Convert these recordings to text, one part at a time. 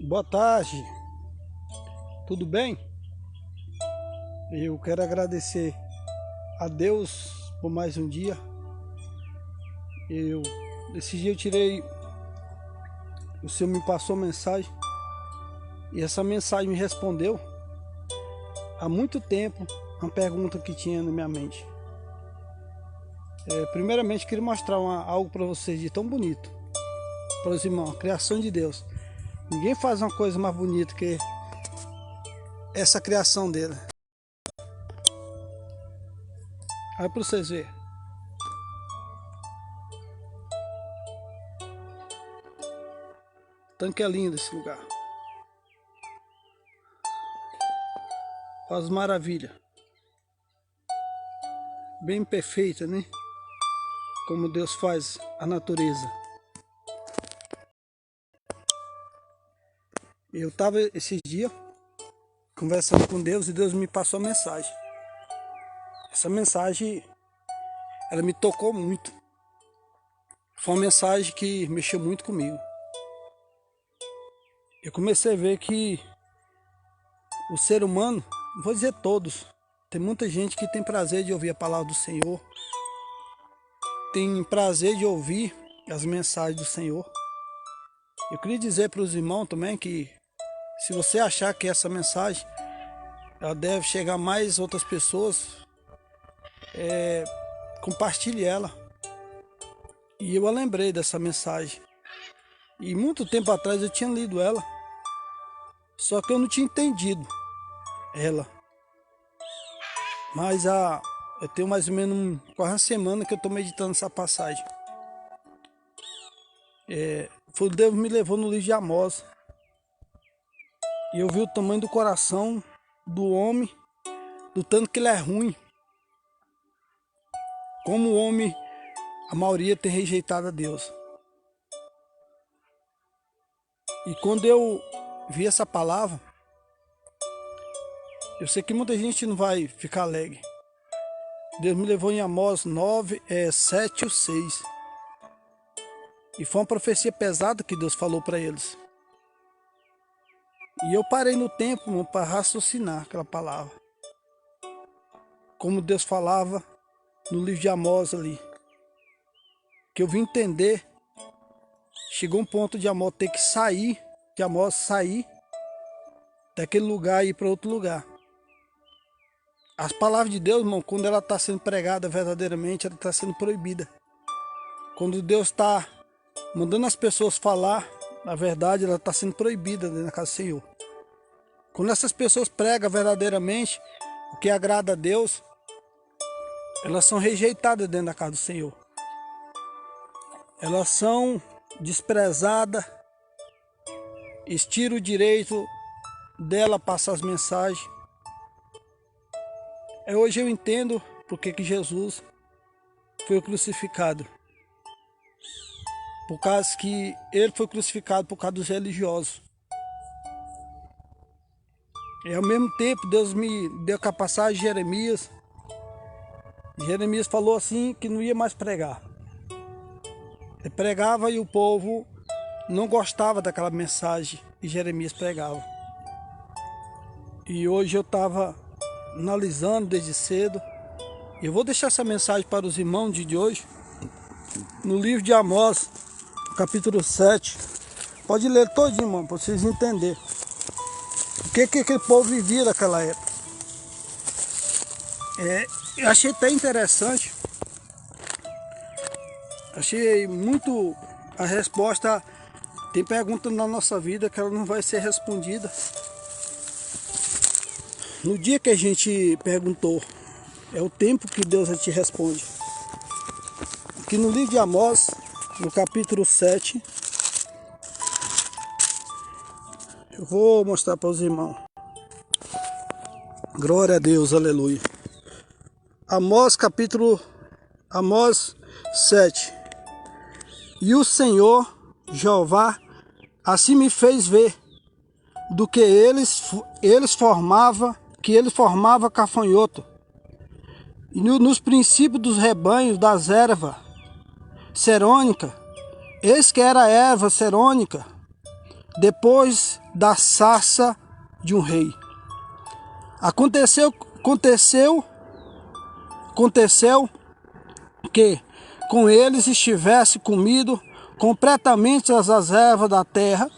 Boa tarde, tudo bem? Eu quero agradecer a Deus por mais um dia. Esse dia eu tirei, o Senhor me passou mensagem e essa mensagem me respondeu há muito tempo uma pergunta que tinha na minha mente. Primeiramente, queria mostrar algo para vocês de tão bonito, para os irmãos, a criação de Deus. Ninguém faz uma coisa mais bonita que essa criação dele. Olha para vocês verem. Tanto que é lindo esse lugar. Olha as maravilhas. Bem perfeita, né? Como Deus faz a natureza. Eu estava esses dias conversando com Deus e Deus me passou a mensagem. Essa mensagem, ela me tocou muito. Foi uma mensagem que mexeu muito comigo. Eu comecei a ver que o ser humano, não vou dizer todos, tem muita gente que tem prazer de ouvir a palavra do Senhor, tem prazer de ouvir as mensagens do Senhor. Eu queria dizer para os irmãos também que se você achar que essa mensagem ela deve chegar a mais outras pessoas, compartilhe ela. E eu lembrei dessa mensagem. E muito tempo atrás eu tinha lido ela, só que eu não tinha entendido ela. Mas eu tenho mais ou menos quase uma semana que eu estou meditando essa passagem. Deus me levou no livro de Amós. E eu vi o tamanho do coração do homem, do tanto que ele é ruim. Como o homem, a maioria tem rejeitado a Deus. E quando eu vi essa palavra, eu sei que muita gente não vai ficar alegre. Deus me levou em Amós 9, 7 ou 6. E foi uma profecia pesada que Deus falou para eles. E eu parei no tempo para raciocinar aquela palavra. Como Deus falava no livro de Amós ali. Que eu vim entender. Chegou um ponto de Amós ter que sair, de Amós sair daquele lugar e ir para outro lugar. As palavras de Deus, irmão, quando ela está sendo pregada verdadeiramente, ela está sendo proibida. Quando Deus está mandando as pessoas falar a verdade, ela está sendo proibida dentro da casa do Senhor. Quando essas pessoas pregam verdadeiramente o que agrada a Deus, elas são rejeitadas dentro da casa do Senhor. Elas são desprezadas, estira o direito dela passar as mensagens. Hoje eu entendo porque que Jesus foi crucificado. Por causa que ele foi crucificado por causa dos religiosos. E ao mesmo tempo Deus me deu a passagem de Jeremias. Jeremias falou assim que não ia mais pregar. Ele pregava e o povo não gostava daquela mensagem que Jeremias pregava. E hoje eu estava analisando desde cedo. E eu vou deixar essa mensagem para os irmãos de hoje. No livro de Amós, capítulo 7. Pode ler todinho, irmão, para vocês entenderem. O que aquele povo vivia naquela época. Eu achei até interessante. Achei muito a resposta. Tem pergunta na nossa vida que ela não vai ser respondida. No dia que a gente perguntou, é o tempo que Deus te responde. Aqui no livro de Amós, no capítulo 7, eu vou mostrar para os irmãos. Glória a Deus, aleluia. Amós 7. E o Senhor, Jeová, assim me fez ver, do que ele formava gafanhoto, e nos princípios dos rebanhos das ervas serônica, eis que era a erva serônica, depois da sarça de um rei. Aconteceu que com eles estivesse comido completamente as ervas da terra,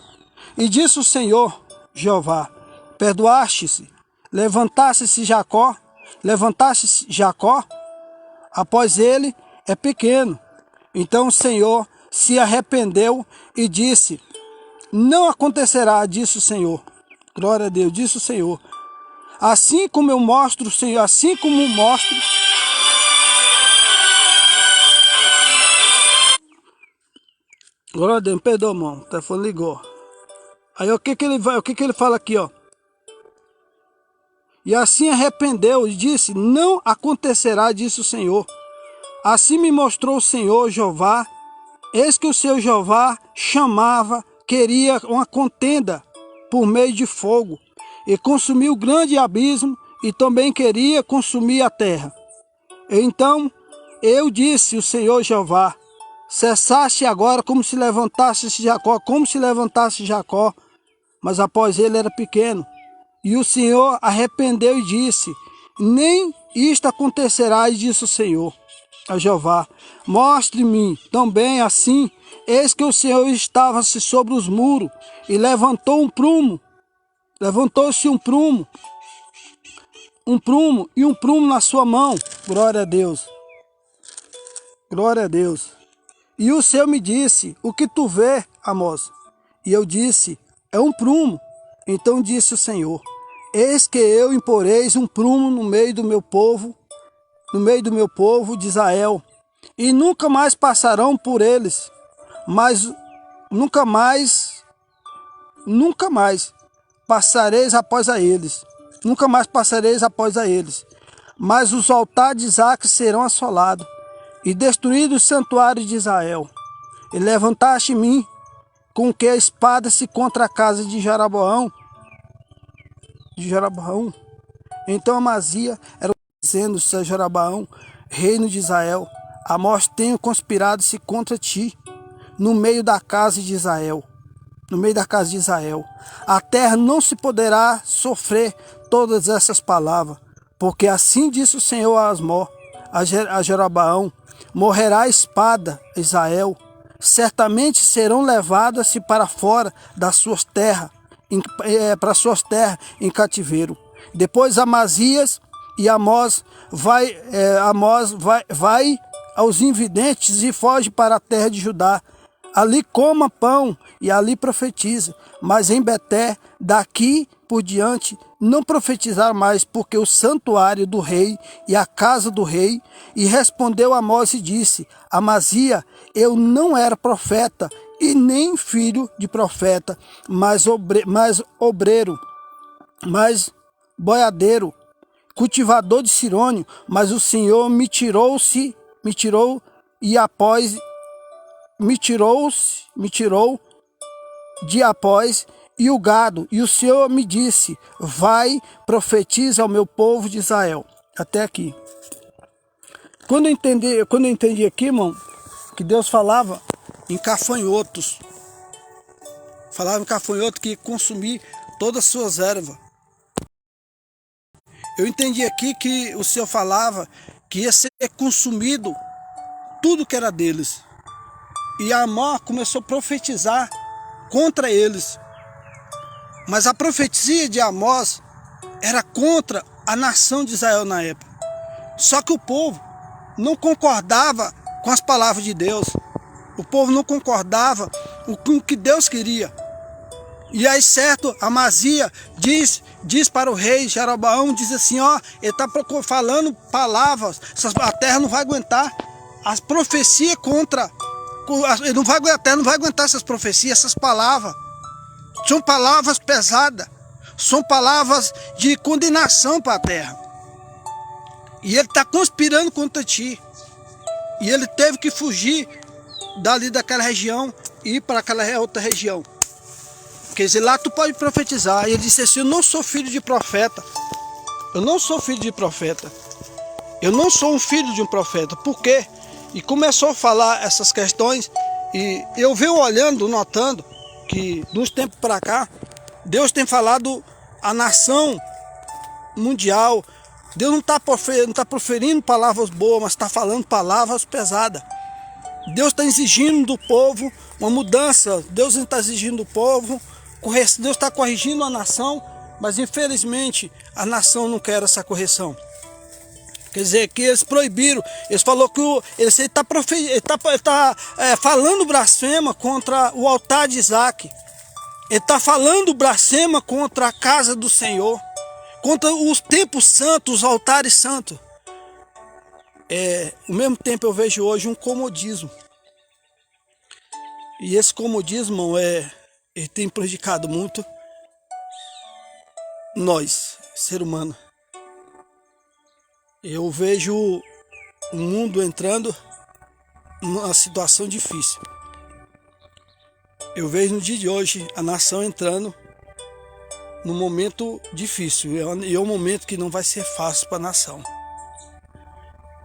e disse o Senhor Jeová: perdoaste-se, levantasse Jacó, após ele é pequeno. Então o Senhor se arrependeu e disse: não acontecerá, disse o Senhor. Glória a Deus, disse o Senhor. Assim como eu mostro, Senhor, assim como mostro. Glória a Deus, me perdoa, irmão, o telefone ligou. Aí o que ele fala aqui, ó? E assim arrependeu e disse: não acontecerá, disse o Senhor. Assim me mostrou o Senhor Jeová. Eis que o seu Jeová queria uma contenda por meio de fogo, e consumiu o grande abismo, e também queria consumir a terra. Então eu disse, o Senhor Jeová: cessaste agora como se levantasse Jacó, mas após ele era pequeno. E o Senhor arrependeu e disse: nem isto acontecerá, e disse o Senhor a Jeová: mostre-me também assim. Eis que o Senhor estava-se sobre os muros, e levantou-se um prumo e um prumo na sua mão. Glória a Deus. Glória a Deus. E o Senhor me disse: o que tu vê, Amós? E eu disse: é um prumo. Então disse o Senhor: eis que eu imporeis um prumo no meio do meu povo de Israel, e nunca mais passarão por eles, mas nunca mais passareis após a eles. Mas os altares de Isaac serão assolados, e destruídos os santuários de Israel. E levantaste-me com que a espada se contra a casa de Jeroboão. Então Amazia era dizendo-se a Jeroboão, reino de Israel: Amós tenho conspirado-se contra ti no meio da casa de Israel. A terra não se poderá sofrer todas essas palavras, porque assim disse o Senhor a Jeroboão: morrerá a espada, Israel. Certamente serão levadas-se para fora das suas terras, em cativeiro. Depois Amazias e Amós vai aos invidentes e foge para a terra de Judá. Ali coma pão e ali profetiza. Mas em Beté, daqui por diante, não profetizar mais, porque o santuário do rei e a casa do rei. E respondeu Amós e disse: Amazia, eu não era profeta, e nem filho de profeta, mas obreiro, mas boiadeiro, cultivador de cirônio. Mas o Senhor me tirou de após e o gado, e o Senhor me disse: vai, profetiza ao meu povo de Israel. Até aqui. Quando eu entendi aqui, irmão, que Deus falava em gafanhotos. Falava em gafanhoto que ia consumir todas as suas ervas. Eu entendi aqui que o Senhor falava que ia ser consumido tudo que era deles. E Amós começou a profetizar contra eles. Mas a profecia de Amós era contra a nação de Israel na época. Só que o povo não concordava com as palavras de Deus. O povo não concordava com o que Deus queria. E aí, certo, Amazia diz para o rei Jeroboão, diz assim, ó, ele está falando palavras, a terra não vai aguentar as profecias contra, a terra não vai aguentar essas profecias, essas palavras. São palavras pesadas, são palavras de condenação para a terra. E ele está conspirando contra ti. E ele teve que fugir dali daquela região e ir para aquela outra região. Quer dizer, lá tu pode profetizar. E ele disse assim, eu não sou filho de profeta. Eu não sou filho de profeta. Eu não sou um filho de um profeta. Por quê? E começou a falar essas questões. E eu venho olhando, notando, que de uns tempos para cá, Deus tem falado a nação mundial. Deus não está proferindo palavras boas, mas está falando palavras pesadas. Deus está exigindo do povo uma mudança. Deus está exigindo do povo, Deus está corrigindo a nação, mas infelizmente a nação não quer essa correção. Quer dizer, que eles proibiram, eles falaram que ele está falando blasfema contra o altar de Isaac. Ele está falando blasfema contra a casa do Senhor, contra os templos santos, os altares santos. Ao mesmo tempo eu vejo hoje um comodismo. E esse comodismo ele tem prejudicado muito nós, ser humano. Eu vejo o mundo entrando numa situação difícil. Eu vejo no dia de hoje a nação entrando num momento difícil. E é um momento que não vai ser fácil para a nação.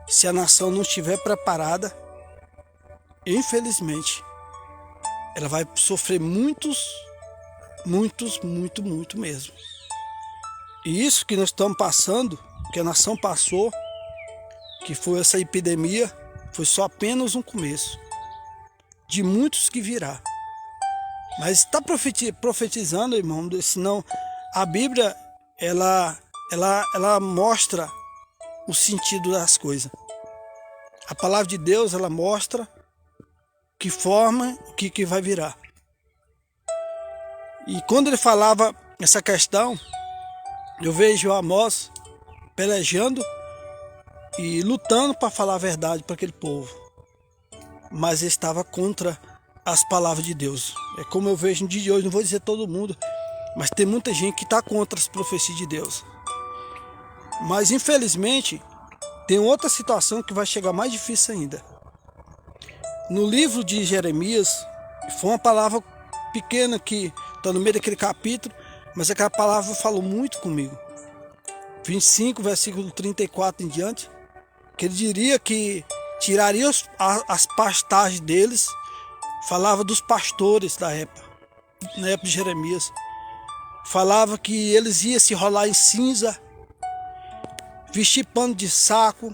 Se a nação não estiver preparada, infelizmente, ela vai sofrer muito mesmo. E isso que nós estamos passando, que a nação passou, que foi essa epidemia, foi só apenas um começo de muitos que virá. Mas está profetizando, irmão, senão a Bíblia ela mostra o sentido das coisas. A palavra de Deus ela mostra que forma o que vai virar. E quando ele falava essa questão, eu vejo Amós pelejando e lutando para falar a verdade para aquele povo, mas ele estava contra as palavras de Deus. É como eu vejo no dia de hoje, não vou dizer todo mundo, mas tem muita gente que está contra as profecias de Deus. Mas infelizmente tem outra situação que vai chegar mais difícil ainda. No livro de Jeremias, foi uma palavra pequena que está no meio daquele capítulo, mas aquela palavra falou muito comigo. 25, versículo 34 em diante, que ele diria que tiraria as pastagens deles. Falava dos pastores da época, na época de Jeremias. Falava que eles iam se rolar em cinza, vestir pano de saco.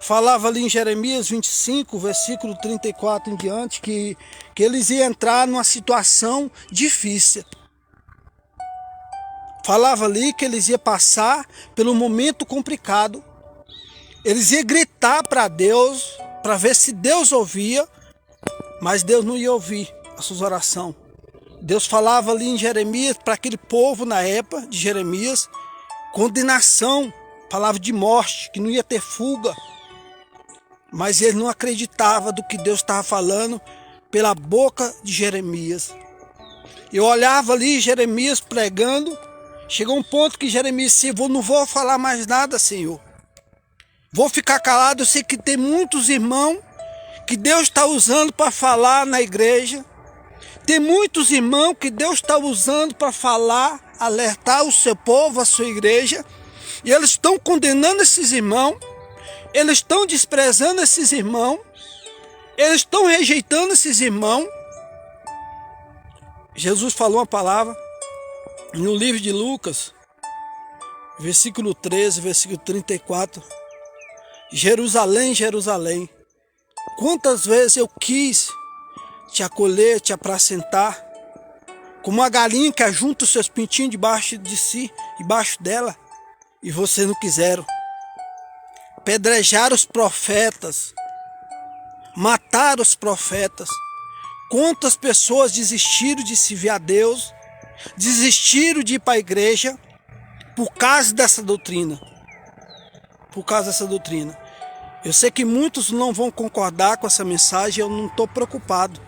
Falava ali em Jeremias 25, versículo 34 em diante, que eles iam entrar numa situação difícil. Falava ali que eles iam passar pelo momento complicado. Eles iam gritar para Deus, para ver se Deus ouvia, mas Deus não ia ouvir as suas orações. Deus falava ali em Jeremias, para aquele povo na época de Jeremias, condenação, palavra de morte, que não ia ter fuga. Mas eles não acreditavam do que Deus estava falando pela boca de Jeremias. Eu olhava ali Jeremias pregando. Chegou um ponto que Jeremias disse: não vou falar mais nada, Senhor. Vou ficar calado. Eu sei que tem muitos irmãos que Deus está usando para falar na igreja. Tem muitos irmãos que Deus está usando para falar, alertar o seu povo, a sua igreja. E eles estão condenando esses irmãos. Eles estão desprezando esses irmãos. Eles estão rejeitando esses irmãos. Jesus falou uma palavra no livro de Lucas, versículo 13, versículo 34. Jerusalém, Jerusalém, quantas vezes eu quis te acolher, te apracentar, como uma galinha que ajunta os seus pintinhos debaixo de si, debaixo dela, e vocês não quiseram. Pedrejaram os profetas, mataram os profetas. Quantas pessoas desistiram de servir a Deus, desistiram de ir para a igreja por causa dessa doutrina. Por causa dessa doutrina. Eu sei que muitos não vão concordar com essa mensagem, eu não estou preocupado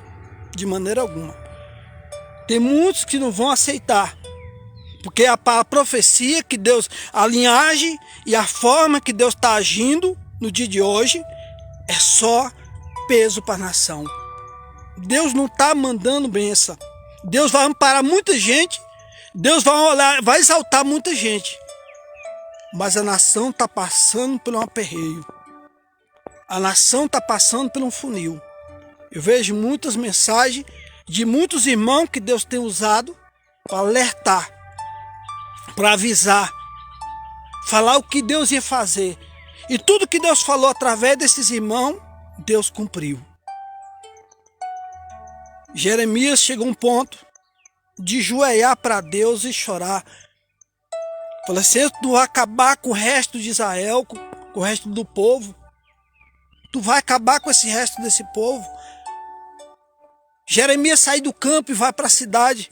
de maneira alguma. Tem muitos que não vão aceitar, porque a profecia que Deus, a linhagem e a forma que Deus está agindo no dia de hoje é só peso para a nação. Deus não está mandando bênção. Deus vai amparar muita gente, Deus vai exaltar muita gente, mas a nação está passando por um aperreio. A nação está passando por um funil. Eu vejo muitas mensagens de muitos irmãos que Deus tem usado para alertar, para avisar, falar o que Deus ia fazer. E tudo que Deus falou através desses irmãos, Deus cumpriu. Jeremias chegou a um ponto de joelhar para Deus e chorar. Falou assim: tu vai acabar com o resto de Israel, com o resto do povo. Tu vai acabar com esse resto desse povo. Jeremias sai do campo e vai para a cidade.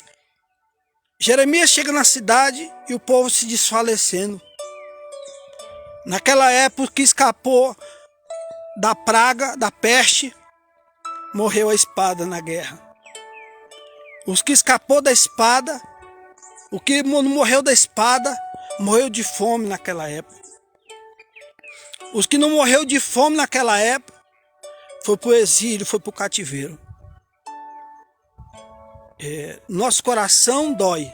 Jeremias chega na cidade e o povo se desfalecendo. Naquela época que escapou da praga, da peste, morreu a espada na guerra. Os que escapou da espada, o que não morreu da espada, morreu de fome naquela época. Os que não morreu de fome naquela época, foi para o exílio, foi para o cativeiro. Nosso coração dói.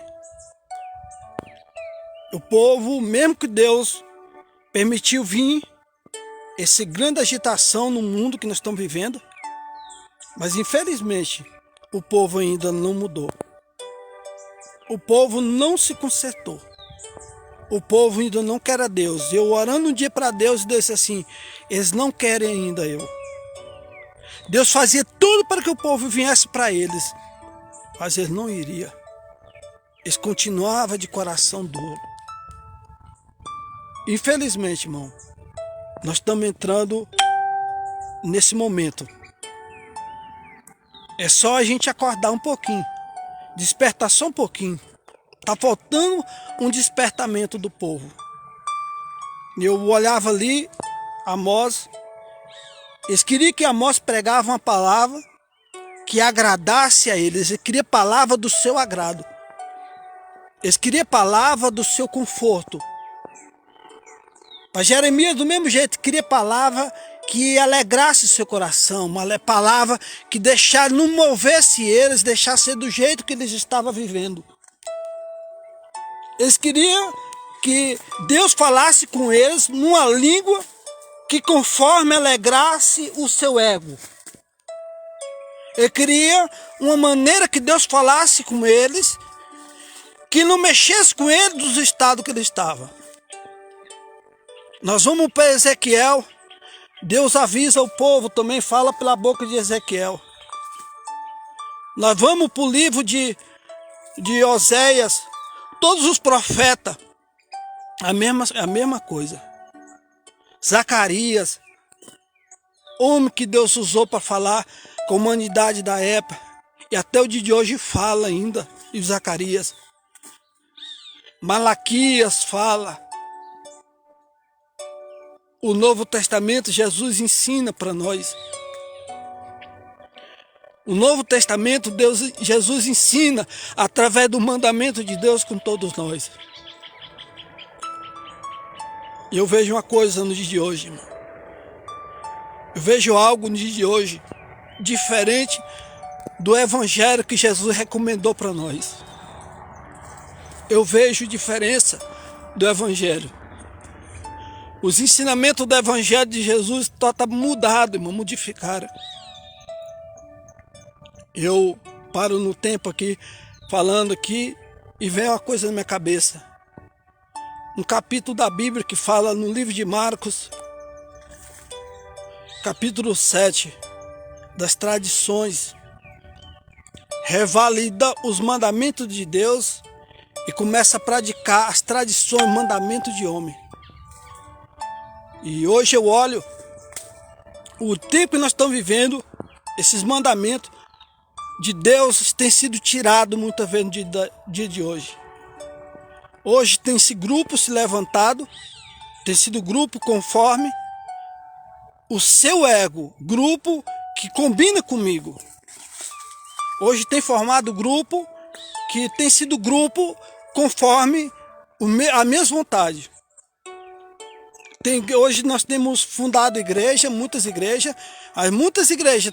O povo, mesmo que Deus permitiu vir essa grande agitação no mundo que nós estamos vivendo, mas infelizmente o povo ainda não mudou. O povo não se consertou. O povo ainda não quer a Deus. Eu orando um dia para Deus, Deus disse assim: eles não querem ainda eu. Deus fazia tudo para que o povo viesse para eles, mas eles não iriam. Eles continuavam de coração duro. Infelizmente, irmão, nós estamos entrando nesse momento. É só a gente acordar um pouquinho, despertar só um pouquinho. Está faltando um despertamento do povo. Eu olhava ali, Amós, eles queriam que Amós pregava uma palavra que agradasse a eles. Eles queriam palavra do seu agrado. Eles queriam palavra do seu conforto. Para Jeremias, do mesmo jeito, queria palavra que alegrasse seu coração, uma palavra que não movesse eles, deixasse do jeito que eles estavam vivendo. Eles queriam que Deus falasse com eles numa língua que conforme alegrasse o seu ego. Ele queria uma maneira que Deus falasse com eles, que não mexesse com eles dos estados que ele estava. Nós vamos para Ezequiel. Deus avisa o povo, também fala pela boca de Ezequiel. Nós vamos para o livro de Oséias. Todos os profetas, a mesma coisa. Zacarias, homem que Deus usou para falar com a humanidade da época. E até o dia de hoje fala ainda, e Zacarias. Malaquias fala. O Novo Testamento, Jesus ensina para nós. O Novo Testamento, Jesus ensina através do mandamento de Deus com todos nós. E eu vejo uma coisa no dia de hoje, irmão. Eu vejo algo no dia de hoje diferente do evangelho que Jesus recomendou para nós. Eu vejo diferença do evangelho. Os ensinamentos do evangelho de Jesus estão mudados, irmão, modificaram. Eu paro no tempo aqui, falando aqui, e vem uma coisa na minha cabeça. Um capítulo da Bíblia que fala no livro de Marcos, capítulo 7, das tradições. Revalida os mandamentos de Deus e começa a praticar as tradições, mandamentos de homem. E hoje eu olho o tempo que nós estamos vivendo, esses mandamentos de Deus têm sido tirados muitas vezes no dia de hoje. Hoje tem esse grupo se levantado, tem sido grupo conforme o seu ego, grupo que combina comigo. Hoje tem formado grupo que tem sido grupo conforme a minha vontade. Hoje nós temos fundado igreja, muitas igrejas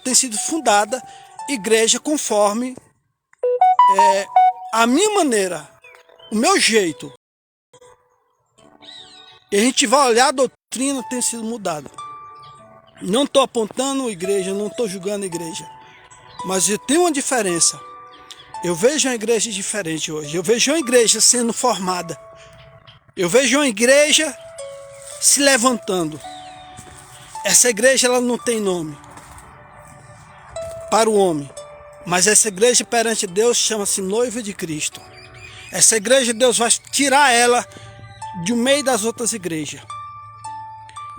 têm sido fundadas, igreja conforme a minha maneira, o meu jeito. E a gente vai olhar, a doutrina tem sido mudada. Não estou apontando a igreja, não estou julgando a igreja. Mas eu tenho uma diferença. Eu vejo uma igreja diferente hoje. Eu vejo uma igreja sendo formada. Eu vejo uma igreja se levantando. Essa igreja ela não tem nome para o homem. Mas essa igreja perante Deus chama-se noiva de Cristo. Essa igreja Deus vai tirar ela do meio das outras igrejas.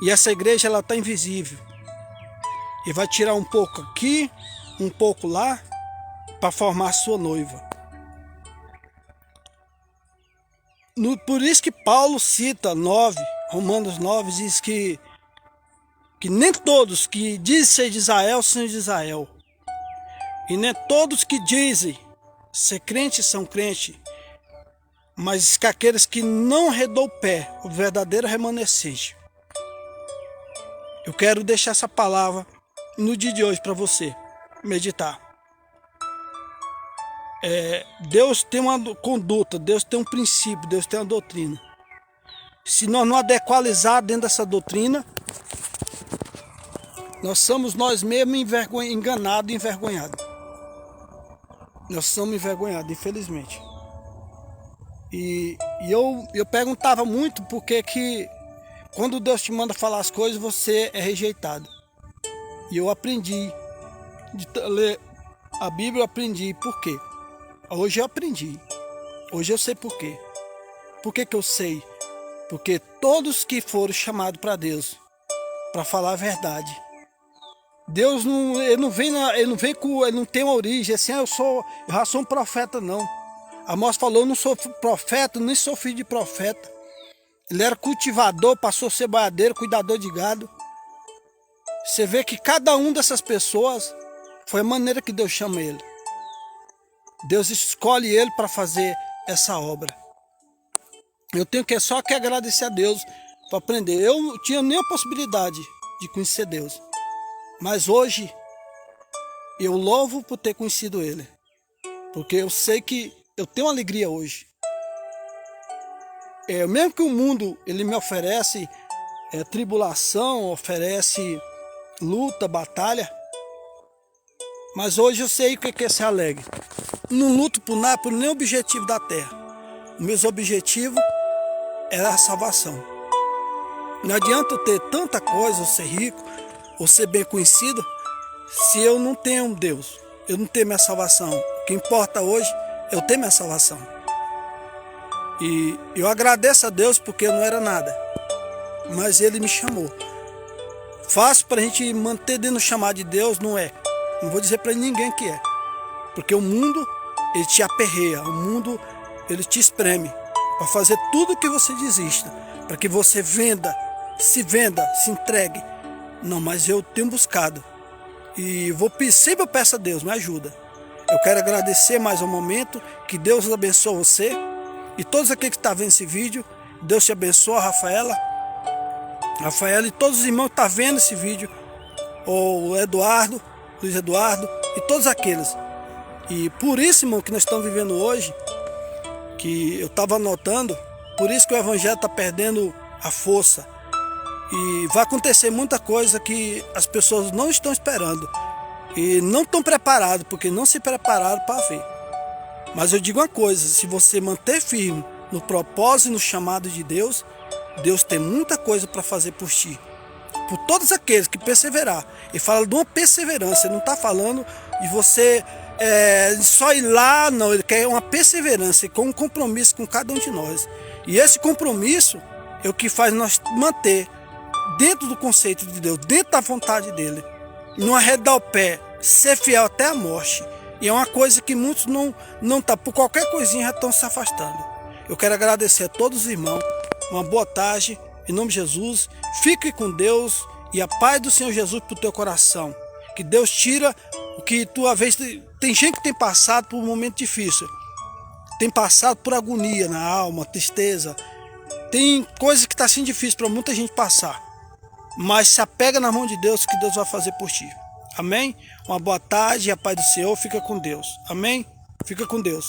E essa igreja ela está invisível. E vai tirar um pouco aqui, um pouco lá, para formar a sua noiva. Por isso que Paulo cita Romanos 9, diz que nem todos que dizem ser de Israel são de Israel. E nem todos que dizem ser crentes são crentes. Mas que aqueles que não arredou o pé, o verdadeiro remanescente. Eu quero deixar essa palavra no dia de hoje para você meditar. Deus tem uma conduta, Deus tem um princípio, Deus tem uma doutrina. Se nós não adequalizar dentro dessa doutrina, nós somos nós mesmos enganados e envergonhados. Nós somos envergonhados, infelizmente. E eu perguntava muito porque que quando Deus te manda falar as coisas, você é rejeitado. E eu aprendi de ler a Bíblia, eu aprendi por quê. Hoje eu aprendi. Hoje eu sei por quê. Por que que eu sei? Porque todos que foram chamados para Deus, para falar a verdade, Deus ele não tem uma origem assim, eu já sou um profeta, não. Amós falou, eu não sou profeta, nem sou filho de profeta. Ele era cultivador, passou a ser boiadeiro, cuidador de gado. Você vê que cada um dessas pessoas foi a maneira que Deus chama ele. Deus escolhe ele para fazer essa obra. Eu tenho só que agradecer a Deus para aprender. Eu não tinha nem a possibilidade de conhecer Deus. Mas hoje eu louvo por ter conhecido Ele. Porque eu sei que eu tenho alegria hoje. Mesmo que o mundo ele me oferece tribulação, oferece luta, batalha. Mas hoje eu sei o que é ser alegre. Não luto por nada, por nenhum objetivo da terra. O meu objetivo é a salvação. Não adianta eu ter tanta coisa, ou ser rico, ou ser bem conhecido, se eu não tenho Deus, eu não tenho minha salvação. O que importa hoje é eu ter minha salvação. E eu agradeço a Deus porque eu não era nada, mas Ele me chamou. Fácil para a gente manter dentro do chamado de Deus, não é. Não vou dizer para ninguém que é. Porque o mundo, ele te aperreia, o mundo, ele te espreme para fazer tudo que você desista, para que você se entregue. Não, mas eu tenho buscado e sempre eu peço a Deus, me ajuda. Eu quero agradecer mais um momento, que Deus abençoe você e todos aqueles que estão vendo esse vídeo. Deus te abençoe, Rafaela e todos os irmãos que estão vendo esse vídeo, o Eduardo, Luiz Eduardo e todos aqueles. E por isso, irmão, que nós estamos vivendo hoje, que eu estava anotando, por isso que o evangelho está perdendo a força. E vai acontecer muita coisa que as pessoas não estão esperando. E não estão preparados, porque não se prepararam para ver. Mas eu digo uma coisa, se você manter firme no propósito e no chamado de Deus, Deus tem muita coisa para fazer por ti. Por todos aqueles que perseverar. Ele fala de uma perseverança, ele não está falando de você só ir lá, não. Ele quer uma perseverança e com um compromisso com cada um de nós. E esse compromisso é o que faz nós manter dentro do conceito de Deus, dentro da vontade dele. Não arredar o pé, ser fiel até a morte. E é uma coisa que muitos não tá, por qualquer coisinha já estão se afastando. Eu quero agradecer a todos os irmãos. Uma boa tarde, em nome de Jesus. Fique com Deus e a paz do Senhor Jesus para o teu coração. Que Deus tira o que tu, às vezes, tem gente que tem passado por um momento difícil. Tem passado por agonia na alma, tristeza. Tem coisas que está sendo difícil para muita gente passar. Mas se apega na mão de Deus, que Deus vai fazer por ti. Amém? Uma boa tarde e a paz do Senhor. Fica com Deus. Amém? Fica com Deus.